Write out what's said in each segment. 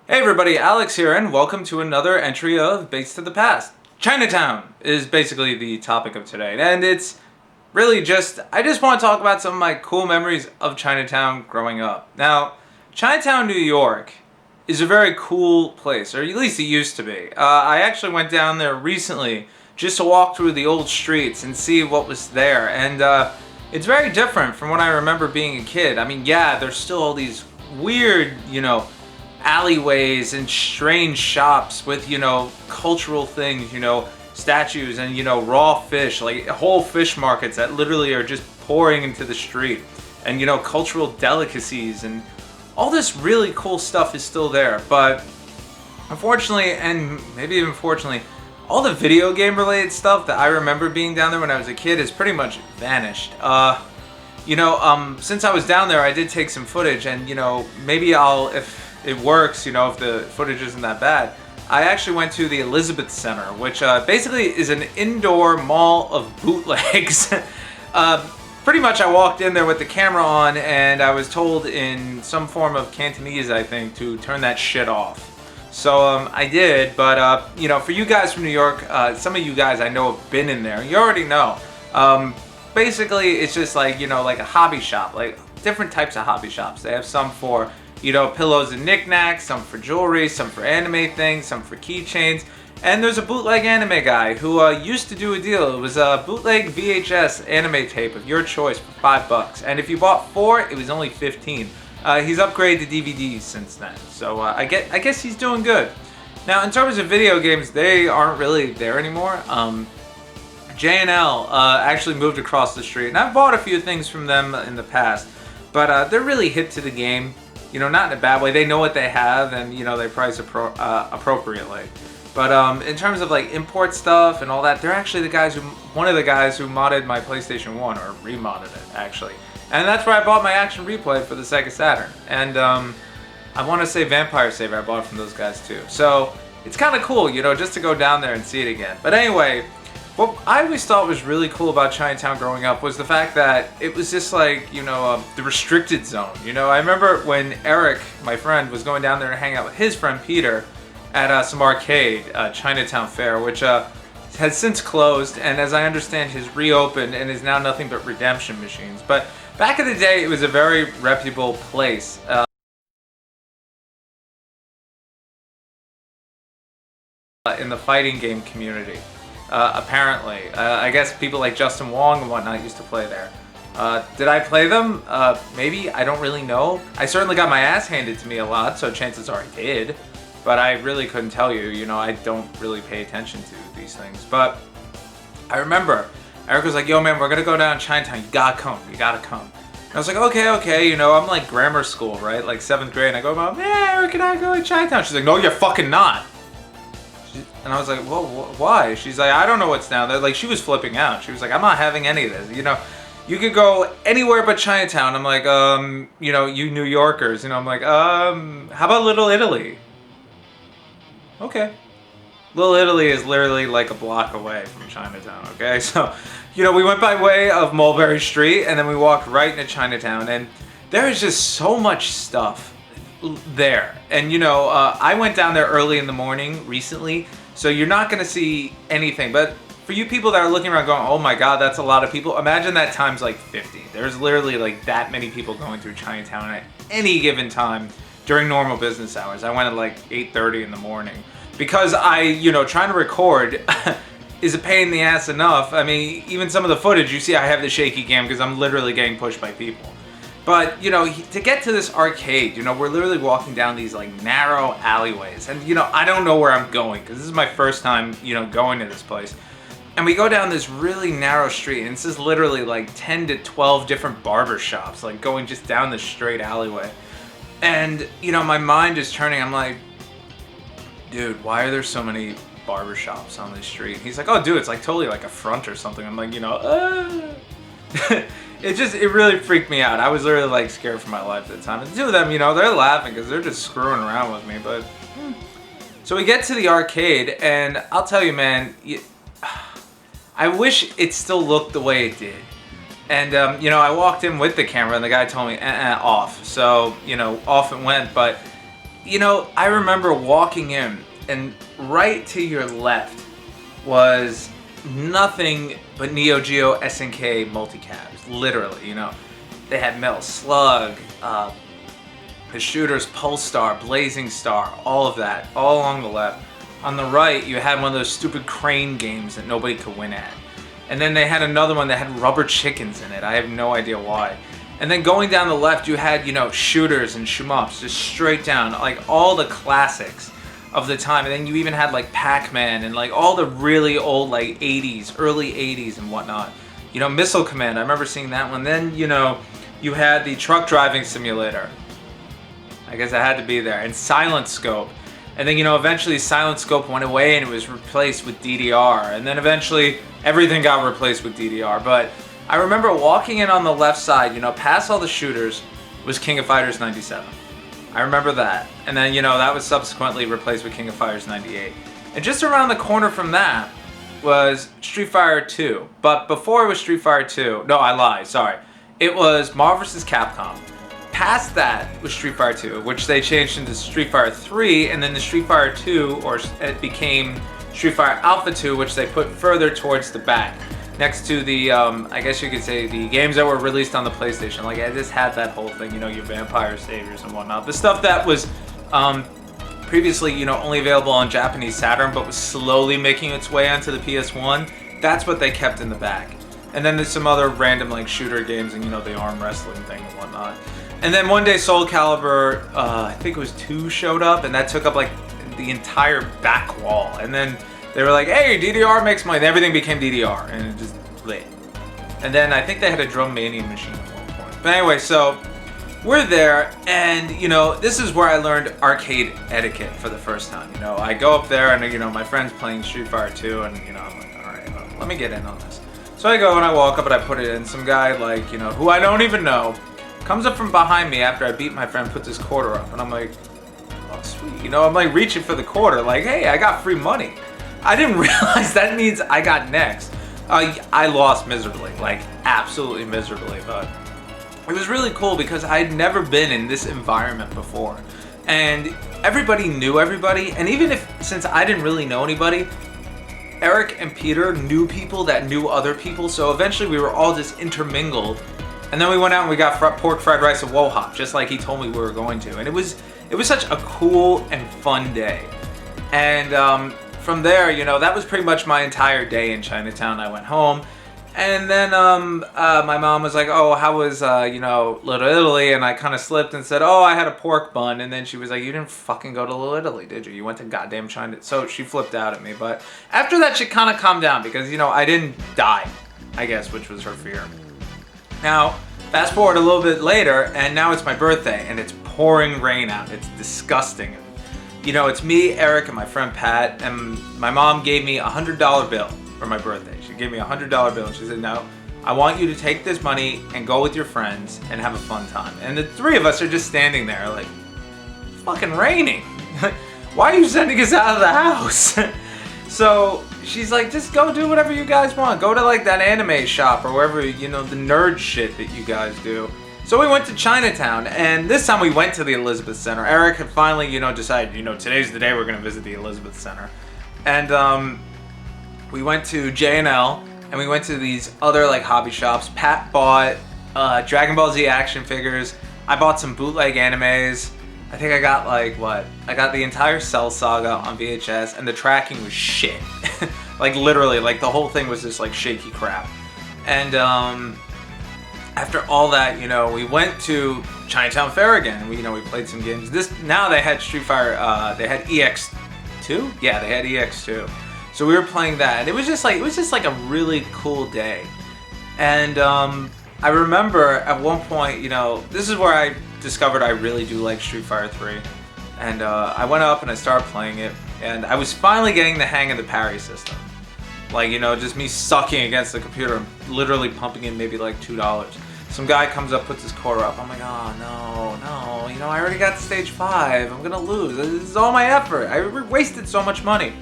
Hey everybody, Alex here, and welcome to another entry of Bates to the Past. Chinatown is basically the topic of today, and it's really I just want to talk about some of my cool memories of Chinatown growing up. Now, Chinatown, New York is a very cool place, or at least it used to be. I actually went down there recently just to walk through the old streets and see what was there, and it's very different from what I remember being a kid. I mean, yeah, there's still all these weird, alleyways and strange shops with, cultural things, statues and, raw fish, like whole fish markets that literally are just pouring into the street. And, cultural delicacies and all this really cool stuff is still there. But unfortunately, and maybe even fortunately, all the video game related stuff that I remember being down there when I was a kid has pretty much vanished. Since I was down there, I did take some footage, and maybe if it works, if the footage isn't that bad. I actually went to the Elizabeth Center, which basically is an indoor mall of bootlegs. Pretty much I walked in there with the camera on, and I was told in some form of Cantonese, I think, to turn that shit off. So I did, but for you guys from New York, some of you guys I know have been in there. You already know. Basically, it's just like, like a hobby shop, like different types of hobby shops. They have some for, pillows and knickknacks, some for jewelry, some for anime things, some for keychains. And there's a bootleg anime guy who used to do a deal. It was a bootleg VHS anime tape of your choice for $5. And if you bought 4, it was only 15. He's upgraded to DVDs since then. So I guess he's doing good. Now, in terms of video games, they aren't really there anymore. J&L actually moved across the street, and I've bought a few things from them in the past, but they're really hip to the game, not in a bad way. They know what they have, and they price appropriately. But in terms of like import stuff and all that, they're actually one of the guys who modded my PlayStation 1, or remodded it actually, and that's where I bought my action replay for the Sega Saturn. And I want to say Vampire Saver I bought from those guys too, so it's kind of cool, just to go down there and see it again. But anyway, what I always thought was really cool about Chinatown growing up was the fact that it was just like, the restricted zone. I remember when Eric, my friend, was going down there to hang out with his friend Peter at some arcade, Chinatown Fair, which has since closed, and as I understand, has reopened and is now nothing but redemption machines. But back in the day, it was a very reputable place. In the fighting game community. Apparently. I guess people like Justin Wong and whatnot used to play there. Did I play them? Maybe. I don't really know. I certainly got my ass handed to me a lot, so chances are I did. But I really couldn't tell you. I don't really pay attention to these things. But I remember Eric was like, yo man, we're gonna go down to Chinatown. You gotta come. You gotta come. And I was like, okay. I'm like grammar school, right? Like 7th grade. And I go, Mom, yeah, Eric and I go to Chinatown. She's like, no, you're fucking not. And I was like, well, why? She's like, I don't know what's down there. Like, she was flipping out. She was like, I'm not having any of this. You could go anywhere but Chinatown. I'm like, you New Yorkers. I'm like, how about Little Italy? Okay. Little Italy is literally like a block away from Chinatown, okay? So, we went by way of Mulberry Street, and then we walked right into Chinatown. And there is just so much stuff there. And, I went down there early in the morning recently, so you're not going to see anything. But for you people that are looking around going, oh my god, that's a lot of people, imagine that times like 50. There's literally like that many people going through Chinatown at any given time during normal business hours. I went at like 8:30 in the morning because trying to record is a pain in the ass enough. I mean, even some of the footage you see, I have the shaky cam because I'm literally getting pushed by people. But, to get to this arcade, we're literally walking down these, like, narrow alleyways. And, I don't know where I'm going, because this is my first time, going to this place. And we go down this really narrow street, and this is literally, like, 10 to 12 different barber shops, like, going just down this straight alleyway. And, my mind is turning. I'm like, dude, why are there so many barber shops on this street? And he's like, oh, dude, it's, like, totally, like, a front or something. I'm like, It really freaked me out. I was literally like scared for my life at the time. And the two of them, they're laughing because they're just screwing around with me. But so we get to the arcade, and I'll tell you, man, I wish it still looked the way it did. And I walked in with the camera, and the guy told me, off. So off it went. But I remember walking in, and right to your left was nothing but Neo Geo SNK multicabs, literally, They had Metal Slug, the shooters, Pulse Star, Blazing Star, all of that, all along the left. On the right, you had one of those stupid crane games that nobody could win at. And then they had another one that had rubber chickens in it. I have no idea why. And then going down the left, you had, shooters and shmups, just straight down, like all the classics of the time. And then you even had like Pac-Man and like all the really old like 80s, early 80s and whatnot. Missile Command, I remember seeing that one. Then, you had the truck driving simulator. I guess I had to be there. And Silent Scope. And then, eventually Silent Scope went away and it was replaced with DDR. And then eventually everything got replaced with DDR. But I remember walking in on the left side, past all the shooters was King of Fighters 97. I remember that. And then, that was subsequently replaced with King of Fighters 98. And just around the corner from that was Street Fighter 2. But before it was Street Fighter 2, no, I lied, sorry. It was Marvel vs. Capcom. Past that was Street Fighter 2, which they changed into Street Fighter 3, and then the Street Fighter 2, or it became Street Fighter Alpha 2, which they put further towards the back, next to the, I guess you could say, the games that were released on the PlayStation. Like, I just had that whole thing, your Vampire Saviors and whatnot. The stuff that was previously, only available on Japanese Saturn, but was slowly making its way onto the PS1, that's what they kept in the back. And then there's some other random, like, shooter games and, the arm wrestling thing and whatnot. And then one day Soul Calibur, I think it was 2, showed up, and that took up like the entire back wall. And then they were like, hey, DDR makes money. And everything became DDR, and it just lit. And then I think they had a Drum Mania machine at one point. But anyway, so we're there, and this is where I learned arcade etiquette for the first time. I go up there, and my friend's playing Street Fighter 2, and I'm like, all right, let me get in on this. So I go and I walk up and I put it in. Some guy, like, who I don't even know, comes up from behind me after I beat my friend, puts his quarter up, and I'm like, oh sweet, I'm like reaching for the quarter, like, hey, I got free money. I didn't realize that means I got next. I lost miserably, like absolutely miserably, but it was really cool because I'd never been in this environment before. And everybody knew everybody, and even since I didn't really know anybody, Eric and Peter knew people that knew other people, so eventually we were all just intermingled. And then we went out and we got pork fried rice and woe hop, just like he told me we were going to. And it was such a cool and fun day. And from there, that was pretty much my entire day in Chinatown. I went home, and then my mom was like, oh, how was, Little Italy? And I kind of slipped and said, oh, I had a pork bun. And then she was like, you didn't fucking go to Little Italy, did you? You went to goddamn China. So she flipped out at me. But after that, she kind of calmed down because, I didn't die, I guess, which was her fear. Now, fast forward a little bit later, and now it's my birthday, and it's pouring rain out. It's disgusting. It's me, Eric, and my friend Pat, and my mom gave me a $100 bill for my birthday. She gave me a $100 bill, and she said, no, I want you to take this money and go with your friends and have a fun time. And the three of us are just standing there like, it's fucking raining. Why are you sending us out of the house? So she's like, just go do whatever you guys want. Go to like that anime shop or wherever, the nerd shit that you guys do. So we went to Chinatown, and this time we went to the Elizabeth Center. Eric had finally, decided, today's the day we're gonna visit the Elizabeth Center. And we went to J&L, and we went to these other like hobby shops. Pat bought Dragon Ball Z action figures. I bought some bootleg animes. I think I got I got the entire Cell Saga on VHS, and the tracking was shit. Like literally, like the whole thing was just like shaky crap. And after all that, we went to Chinatown Fair again, and we played some games. Now they had Street Fighter, they had EX2? Yeah, they had EX2. So we were playing that, and it was just like a really cool day. And I remember at one point, this is where I discovered I really do like Street Fighter 3. And I went up and I started playing it, and I was finally getting the hang of the parry system. Like, just me sucking against the computer, literally pumping in maybe like $2. Some guy comes up, puts his quarter up. I'm like, oh no, I already got to stage 5. I'm gonna lose. This is all my effort. I wasted so much money.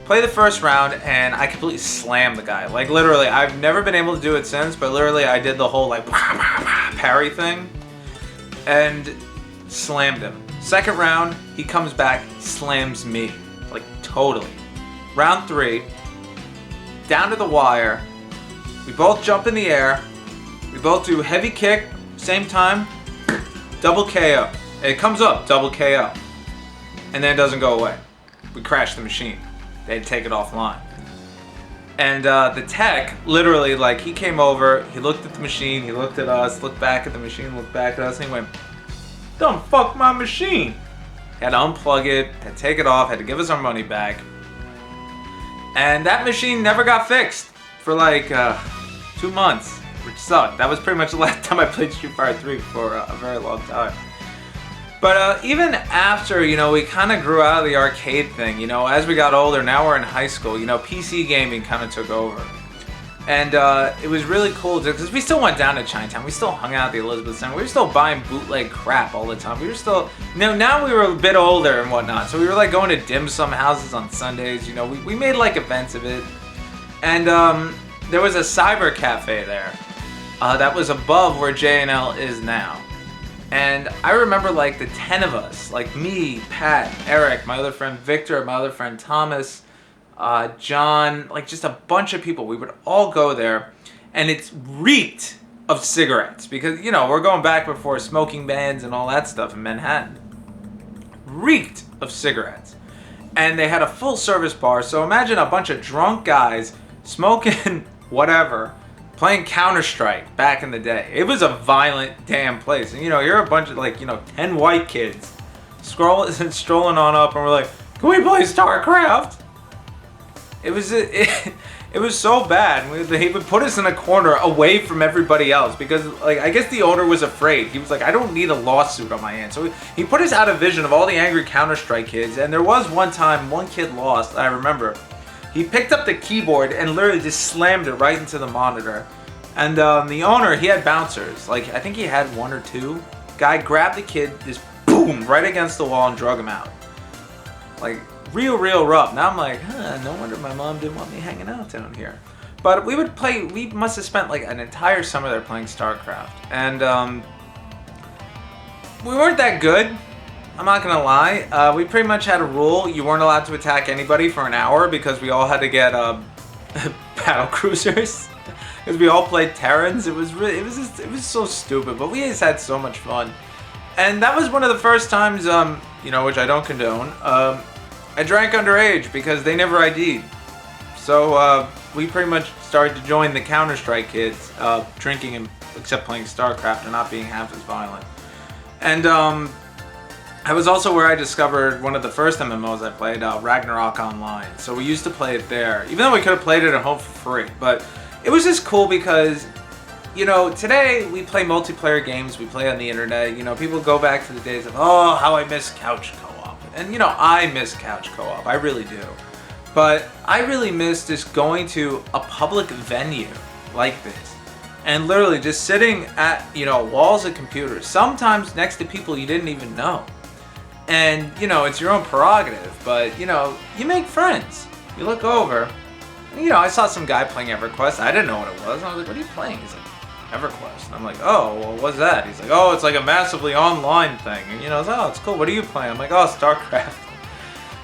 Play the first round, and I completely slammed the guy. Like literally, I've never been able to do it since, but literally I did the whole like parry thing and slammed him. Second round, he comes back, slams me. Like, totally. Round 3, down to the wire. We both jump in the air. We both do heavy kick, same time, double KO. It comes up, double KO. And then it doesn't go away. We crash the machine. They had to take it offline. And the tech, literally, like, he came over, he looked at the machine, he looked at us, looked back at the machine, looked back at us, and he went, "Don't fuck my machine." Had to unplug it, had to take it off, had to give us our money back. And that machine never got fixed for like 2 months, which sucked. That was pretty much the last time I played Street Fighter 3 for a very long time. But even after, you know, we kind of grew out of the arcade thing, you know, as we got older, now we're in high school, you know, PC gaming kind of took over. And it was really cool because we still went down to Chinatown. We still hung out at the Elizabeth Center. We were still buying bootleg crap all the time. We were still, you know, now we were a bit older and whatnot. So we were like going to dim sum houses on Sundays. You know, we made like events of it. And there was a cyber cafe there that was above where J&L is now. And I remember like the 10 of us, like me, Pat, Eric, my other friend Victor, my other friend Thomas, John, like just a bunch of people. We would all go there, and it's reeked of cigarettes because, you know, we're going back before smoking bans and all that stuff in Manhattan. Reeked of cigarettes. And they had a full service bar, so imagine a bunch of drunk guys smoking whatever, playing Counter-Strike back in the day. It was a violent damn place. And, you know, you're a bunch of, like, you know, 10 white kids strolling on up, and we're like, "Can we play StarCraft?" It was so bad. He would put us in a corner away from everybody else because, like, I guess the owner was afraid. He was like, "I don't need a lawsuit on my hands." So he put us out of vision of all the angry Counter-Strike kids. And there was one time, one kid lost, I remember. He picked up the keyboard and literally just slammed it right into the monitor. And the owner, he had bouncers. Like, I think he had 1 or 2. Guy grabbed the kid, just boom, right against the wall and drug him out. Like, real rough. Now I'm like, no wonder my mom didn't want me hanging out down here. But we would play, we must have spent like an entire summer there playing StarCraft. And we weren't that good, I'm not gonna lie. We pretty much had a rule, you weren't allowed to attack anybody for an hour because we all had to get battle cruisers. Because we all played Terrans. It was so stupid, but we just had so much fun. And that was one of the first times, you know, which I don't condone, I drank underage because they never ID'd. So we pretty much started to join the Counter-Strike kids, drinking and except playing StarCraft and not being half as violent. And I was also where I discovered one of the first MMOs I played, Ragnarok Online. So we used to play it there, even though we could have played it at home for free. But it was just cool because, you know, today we play multiplayer games, we play on the internet. You know, people go back to the days of, oh, how I miss couch co-op. And, you know, I miss couch co-op, I really do. But I really miss just going to a public venue like this and literally just sitting at, you know, walls of computers, sometimes next to people you didn't even know. And, you know, it's your own prerogative, but, you know, you make friends. You look over, and, you know, I saw some guy playing EverQuest. I didn't know what it was. I was like, "What are you playing?" He's like, "EverQuest." And I'm like, "Oh, well, what's that?" He's like, "Oh, it's like a massively online thing." And, you know, I was like, "Oh, it's cool. What are you playing?" I'm like, "Oh, StarCraft."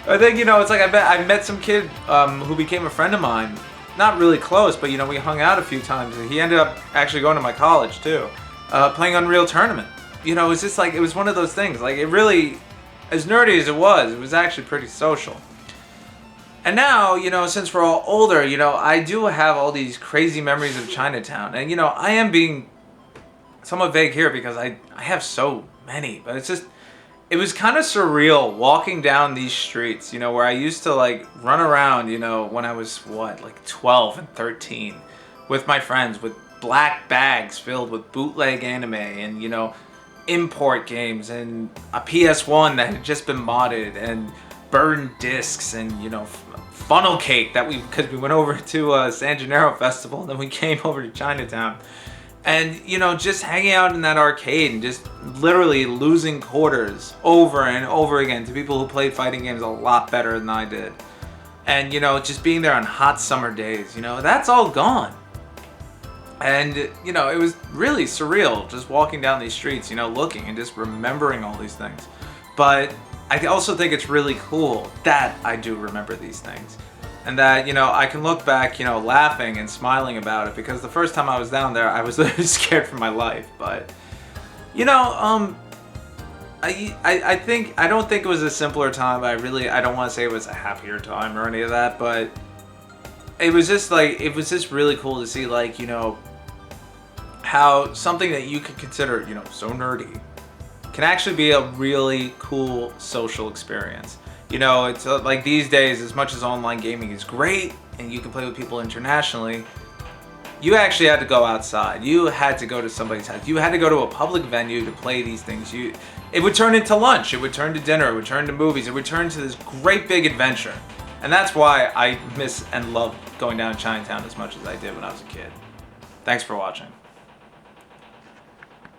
I think, you know, it's like I met some kid who became a friend of mine. Not really close, but, you know, we hung out a few times. He ended up actually going to my college, too, playing Unreal Tournament. You know, it was just like, it was one of those things. Like, it really, as nerdy as it was actually pretty social. And now, you know, since we're all older, you know, I do have all these crazy memories of Chinatown. And, you know, I am being somewhat vague here because I have so many. But it's just, it was kind of surreal walking down these streets, you know, where I used to, like, run around, you know, when I was, what, like 12 and 13 with my friends with black bags filled with bootleg anime and, you know, import games and a PS1 that had just been modded and burned discs and, you know, funnel cake that because we went over to San Gennaro Festival and then we came over to Chinatown. And, you know, just hanging out in that arcade and just literally losing quarters over and over again to people who played fighting games a lot better than I did. And, you know, just being there on hot summer days, you know, that's all gone. And, you know, it was really surreal just walking down these streets, you know, looking and just remembering all these things. But I also think it's really cool that I do remember these things. And that, you know, I can look back, you know, laughing and smiling about it, because the first time I was down there, I was scared for my life. But, you know, I don't think it was a simpler time. I don't want to say it was a happier time or any of that, but it was just really cool to see, like, you know, how something that you could consider, you know, so nerdy can actually be a really cool social experience. You know, it's like these days, as much as online gaming is great and you can play with people internationally, you actually had to go outside. You had to go to somebody's house. You had to go to a public venue to play these things. It would turn into lunch. It would turn to dinner. It would turn to movies. It would turn to this great big adventure. And that's why I miss and love going down to Chinatown as much as I did when I was a kid. Thanks for watching.